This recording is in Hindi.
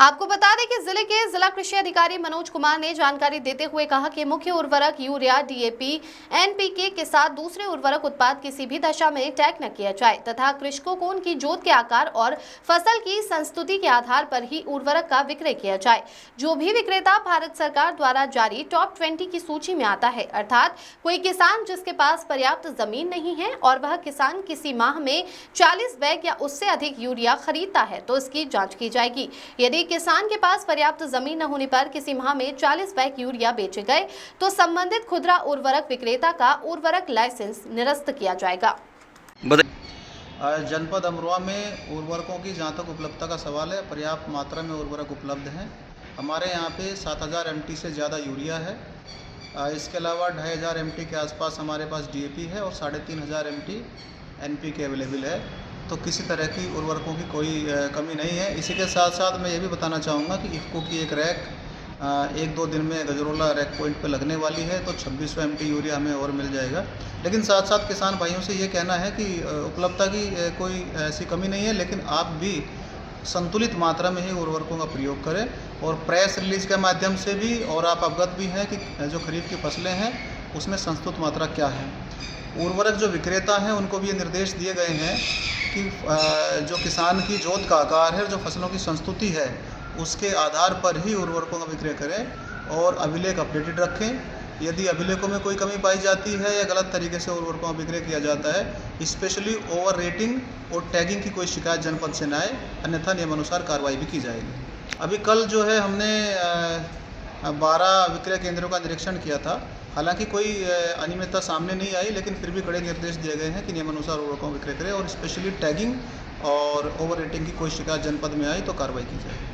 आपको बता दें कि जिले के जिला कृषि अधिकारी मनोज कुमार ने जानकारी देते हुए कहा कि मुख्य उर्वरक यूरिया, डीएपी, एनपीके के साथ दूसरे उर्वरक उत्पाद किसी भी दशा में टैग न किया जाए तथा कृषकों को उनकी जोत के आकार और फसल की संस्तुति के आधार पर ही उर्वरक का विक्रय किया जाए। जो भी विक्रेता भारत सरकार द्वारा जारी टॉप 20 की सूची में आता है, अर्थात कोई किसान जिसके पास पर्याप्त जमीन नहीं है और वह किसान किसी माह में 40 बैग या उससे अधिक यूरिया खरीदता है तो इसकी जाँच की जाएगी। यदि किसान के पास पर्याप्त जमीन न होने पर किसी माह में 40 बैग यूरिया बेचे गए तो संबंधित खुदरा उर्वरक विक्रेता का उर्वरक लाइसेंस निरस्त किया जाएगा। जनपद अमरोहा में उर्वरकों की जहाँ तक उपलब्धता का सवाल है, पर्याप्त मात्रा में उर्वरक उपलब्ध हैं। हमारे यहाँ पे 7000 MT से ज़्यादा यूरिया है। इसके अलावा 2500 MT के आसपास हमारे पास डीएपी है और 3500 MT एनपीके अवेलेबल है। तो किसी तरह की उर्वरकों की कोई कमी नहीं है। इसी के साथ साथ मैं ये भी बताना चाहूँगा कि इफ़को की एक रैक 1-2 दिन में गजरोला रैक पॉइंट पे लगने वाली है, तो 2600 MT यूरिया हमें और मिल जाएगा। लेकिन साथ साथ किसान भाइयों से ये कहना है कि उपलब्धता की कोई ऐसी कमी नहीं है, लेकिन आप भी संतुलित मात्रा में ही उर्वरकों का प्रयोग करें और प्रेस रिलीज के माध्यम से भी, और आप अवगत भी हैं कि जो खरीफ की फसलें हैं उसमें संस्तुत मात्रा क्या है। उर्वरक जो विक्रेता हैं उनको भी ये निर्देश दिए गए हैं कि जो किसान की जोत का आकार है, जो फसलों की संस्तुति है, उसके आधार पर ही उर्वरकों का विक्रय करें और अभिलेख अपडेटेड रखें। यदि अभिलेखों में कोई कमी पाई जाती है या गलत तरीके से उर्वरकों का विक्रय किया जाता है, स्पेशली ओवर रेटिंग और टैगिंग की कोई शिकायत जनपद से न आए, अन्यथा नियमानुसार कार्रवाई भी की जाएगी। अभी कल जो है हमने 12 विक्रय केंद्रों का निरीक्षण किया था। हालांकि कोई अनियमितता सामने नहीं आई, लेकिन फिर भी कड़े निर्देश दिए गए हैं कि नियमानुसार उर्वरकों का विक्रय करें और स्पेशली टैगिंग और ओवर रेटिंग की कोई शिकायत जनपद में आई तो कार्रवाई की जाए।